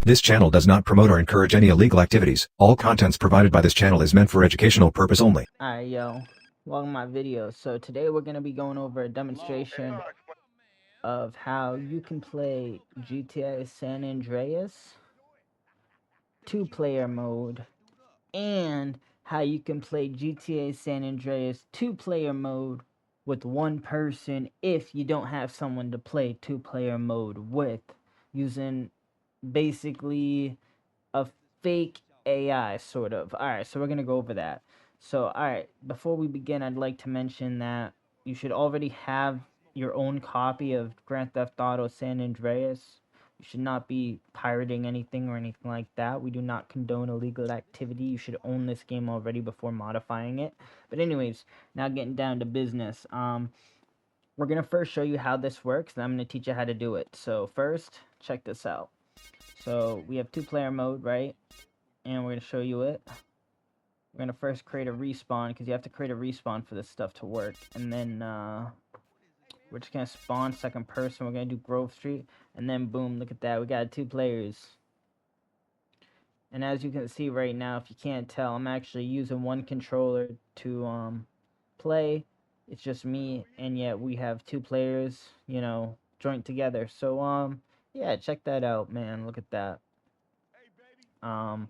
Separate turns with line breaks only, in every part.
This channel does not promote or encourage any illegal activities. All contents provided by this channel is meant for educational purpose only.
Alright, yo. Welcome to my video. So today we're going to be going over a demonstration of how you can play GTA San Andreas 2-player mode and how you can play GTA San Andreas 2-player mode with one person if you don't have someone to play 2-player mode with, using basically a fake AI, sort of. Alright, so we're going to go over that. So, alright, before we begin, I'd like to mention that you should already have your own copy of Grand Theft Auto San Andreas. You should not be pirating anything or anything like that. We do not condone illegal activity. You should own this game already before modifying it. But anyways, now getting down to business. We're going to first show you how this works, and I'm going to teach you how to do it. So first, check this out. So we have 2-player mode, right? And we're going to show you it. We're going to first create a respawn, because you have to create a respawn for this stuff to work. And then we're just going to spawn second person. We're going to do Grove Street. And then boom, look at that. We got 2 players. And as you can see right now, if you can't tell, I'm actually using one controller to play. It's just me, and yet we have 2 players, you know, joined together. So yeah, check that out, man. Look at that. So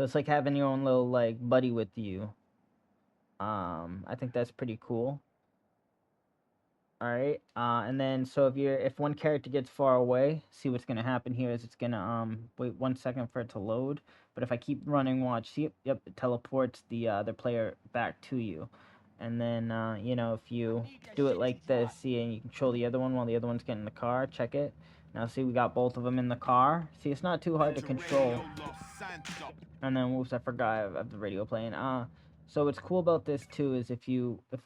it's like having your own little, like, buddy with you. I think that's pretty cool. Alright, and then, so if one character gets far away, see what's gonna happen here is it's gonna, wait 1 second for it to load. But if I keep running, watch, see, yep, it teleports the other player back to you. And then, you know, if you do it like this, see, and you control the other one while the other one's getting in the car, check it. Now, see, we got both of them in the car. See, it's not too hard to control. And then, whoops, I forgot I have the radio playing. So what's cool about this too is if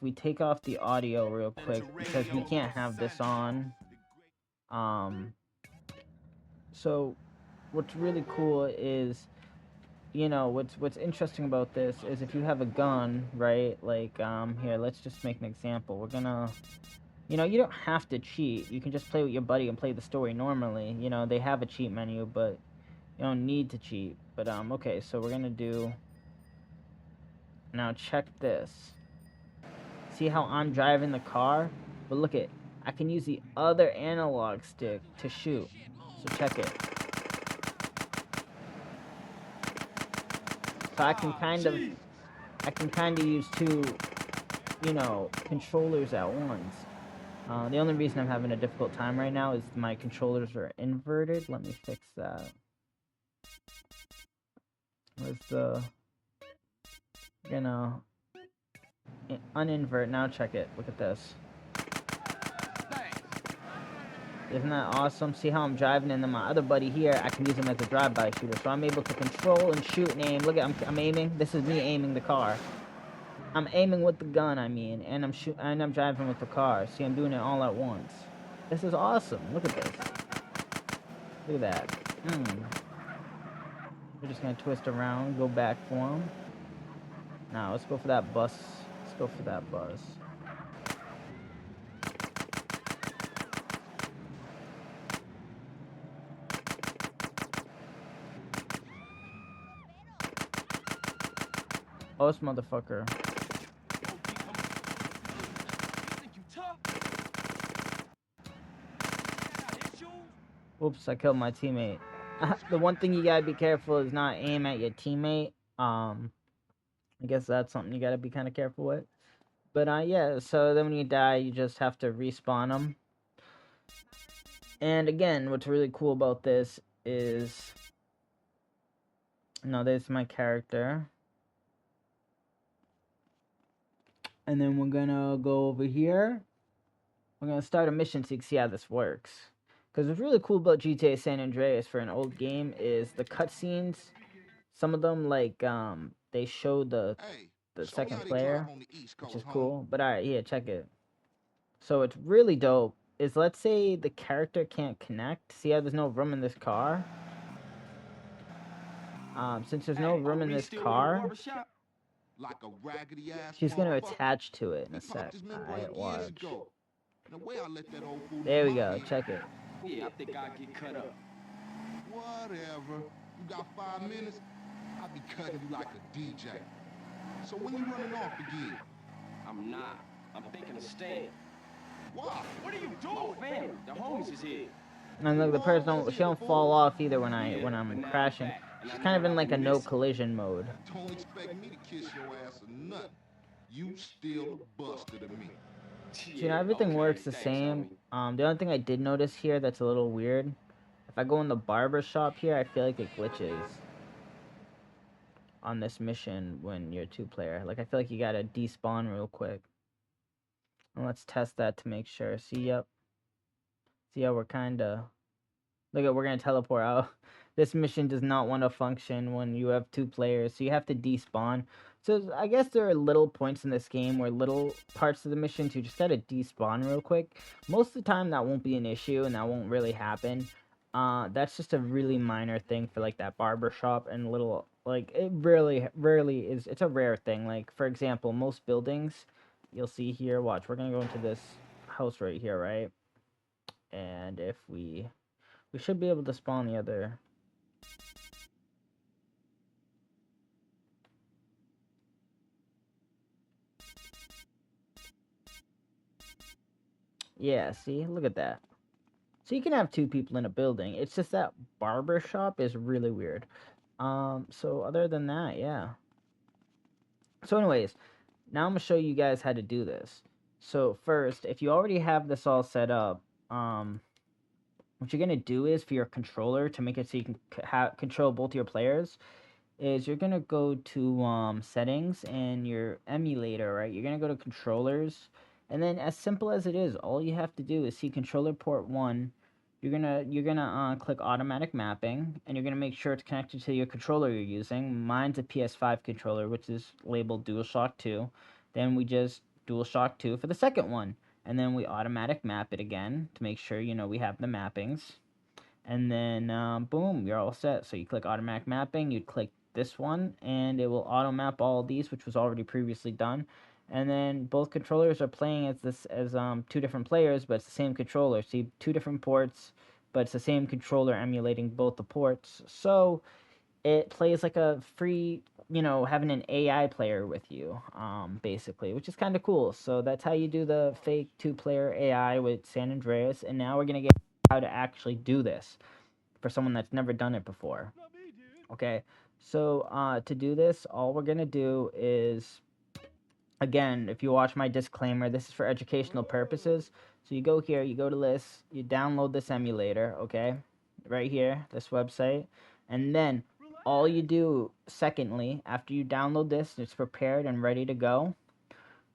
we take off the audio real quick, because we can't have this on. So what's really cool is, you know, what's interesting about this is if you have a gun, right? Like here, let's just make an example. We're gonna, you know, you don't have to cheat. You can just play with your buddy and play the story normally. You know, they have a cheat menu, but you don't need to cheat. But okay, so we're gonna do. Now check this. See how I'm driving the car? But look it, I can use the other analog stick to shoot. So check it. So I can kind of use 2, you know, controllers at once. The only reason I'm having a difficult time right now is my controllers are inverted. Let me fix that. Where's the, you know, uninvert. Now check it. Look at this. Isn't that awesome? See how I'm driving, and then my other buddy here, I can use him as a drive-by shooter. So I'm able to control and shoot and aim. Look at, I'm aiming. This is me aiming the car. I'm aiming with the gun, I mean, and I'm driving with the car. See, I'm doing it all at once. This is awesome. Look at this. Look at that. We're just gonna twist around, go back for him. Now let's go for that bus. Let's go for that bus. Oh, this motherfucker. Oops, I killed my teammate. The one thing you gotta be careful is not aim at your teammate. I guess that's something you gotta be kind of careful with. But yeah, so then when you die, you just have to respawn them. And again, what's really cool about this is, no, there's my character. And then we're gonna go over here. We're gonna start a mission so you can see how this works. Because what's really cool about GTA San Andreas for an old game is the cutscenes. Some of them, like, they show the second player, which is cool. But alright, yeah, check it. So it's really dope. Is, let's say the character can't connect. See how there's no room in this car? Since there's no room in this car, she's gonna attach to it in a sec. Alright, watch. There we go, check it.
Yeah, I think I get cut up. Whatever. You got 5 minutes? I'll be cutting you like a DJ. So when you running off again?
I'm not. I'm thinking of staying.
Why?
What are you doing? Oh, family. The homies is here.
And look, the person don't, she don't fall off either when
Yeah,
when
but
I'm
now I'm
crashing.
back, and I
She's
know
kind of
what
in
I've
like a
been
no
missing.
collision mode.
Don't expect me to kiss your ass or nothing. You still a buster to me.
So, you know,
Yeah,
everything
okay.
works the
Thanks,
same.
homie.
The only thing I did notice here that's a little weird, if I go in the barber shop here, I feel like it glitches on this mission when you're two player. Like, I feel like you gotta despawn real quick. And let's test that to make sure. See, yep. See how we're kinda... Look at, we're gonna teleport out. This mission does not want to function when you have two players, so you have to despawn. So I guess there are little points in this game where little parts of the missions you just gotta despawn real quick. Most of the time that won't be an issue and that won't really happen. That's just a really minor thing for like that barber shop and little, like, it rarely is. It's a rare thing. Like, for example, most buildings you'll see here. Watch, we're gonna go into this house right here, right? And if we should be able to spawn the other. Yeah, see? Look at that. So you can have two people in a building. It's just that barber shop is really weird. So other than that, yeah. So anyways, now I'm gonna show you guys how to do this. So first, if you already have this all set up, what you're gonna do is for your controller to make it so you can control both your players, is you're gonna go to settings and your emulator, right? You're gonna go to controllers, and then as simple as it is, all you have to do is see controller port 1. You're gonna click automatic mapping, and you're gonna make sure it's connected to your controller you're using. Mine's a PS5 controller, which is labeled DualShock 2. Then we just DualShock 2 for the second one, and then we automatic map it again to make sure we have the mappings. And then boom, you're all set. So you click automatic mapping, you click this one, and it will auto map all of these, which was already previously done. And then both controllers are playing as two different players, but it's the same controller. See, two different ports, but it's the same controller emulating both the ports. So it plays like a free, having an AI player with you, basically, which is kind of cool. So that's how you do the fake two-player AI with San Andreas. And now we're gonna get how to actually do this for someone that's never done it before. Okay, so to do this, all we're gonna do is, again, if you watch my disclaimer, this is for educational purposes. So you go here, you go to this, you download this emulator, okay, right here, this website, and then all you do, secondly, after you download this, it's prepared and ready to go,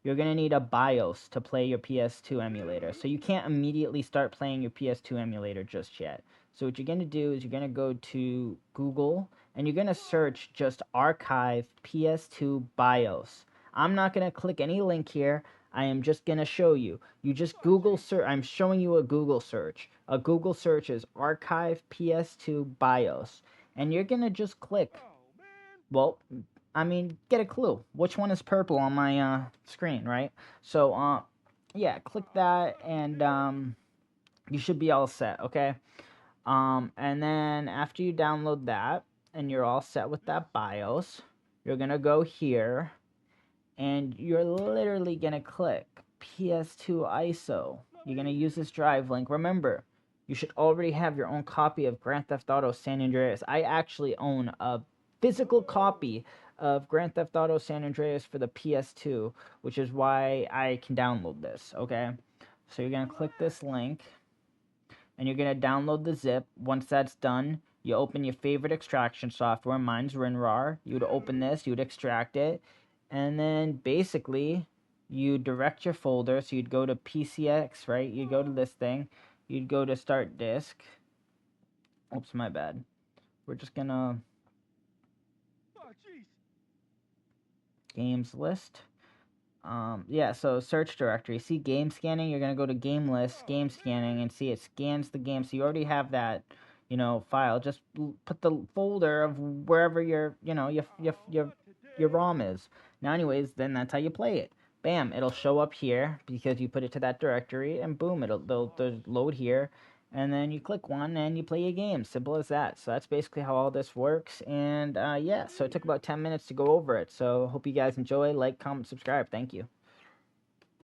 you're going to need a BIOS to play your PS2 emulator. So you can't immediately start playing your PS2 emulator just yet. So what you're going to do is you're going to go to Google and you're going to search just archive PS2 BIOS. I'm not going to click any link here. I am just going to show you. You just Google search. I'm showing you a Google search. A Google search is archive PS2 BIOS. And you're going to just click. Well, I mean, get a clue. Which one is purple on my screen, right? So, yeah, click that, and you should be all set, okay? And then after you download that, and you're all set with that BIOS, you're gonna go here, and you're literally gonna click PS2 ISO. You're gonna use this drive link. Remember, you should already have your own copy of Grand Theft Auto San Andreas. I actually own a physical copy of Grand Theft Auto San Andreas for the PS2, which is why I can download this, okay? So you're gonna click this link, and you're going to download the zip. Once that's done, you open your favorite extraction software. Mine's WinRAR. You would open this, you would extract it, and then basically you direct your folder. So you'd go to PCX, right? You'd go to this thing, you'd go to start disk. Oops, my bad. We're just gonna games list. Yeah, so search directory. See game scanning, you're gonna go to game list, game scanning, and see it scans the game. So you already have that, file. Just put the folder of wherever your ROM is. Now, anyways, then that's how you play it. Bam, it'll show up here because you put it to that directory, and boom, they'll load here. and then you click one and you play your game. Simple as that. So that's basically how all this works. And yeah, so it took about 10 minutes to go over it. So hope you guys enjoy. Like, comment, subscribe. Thank you.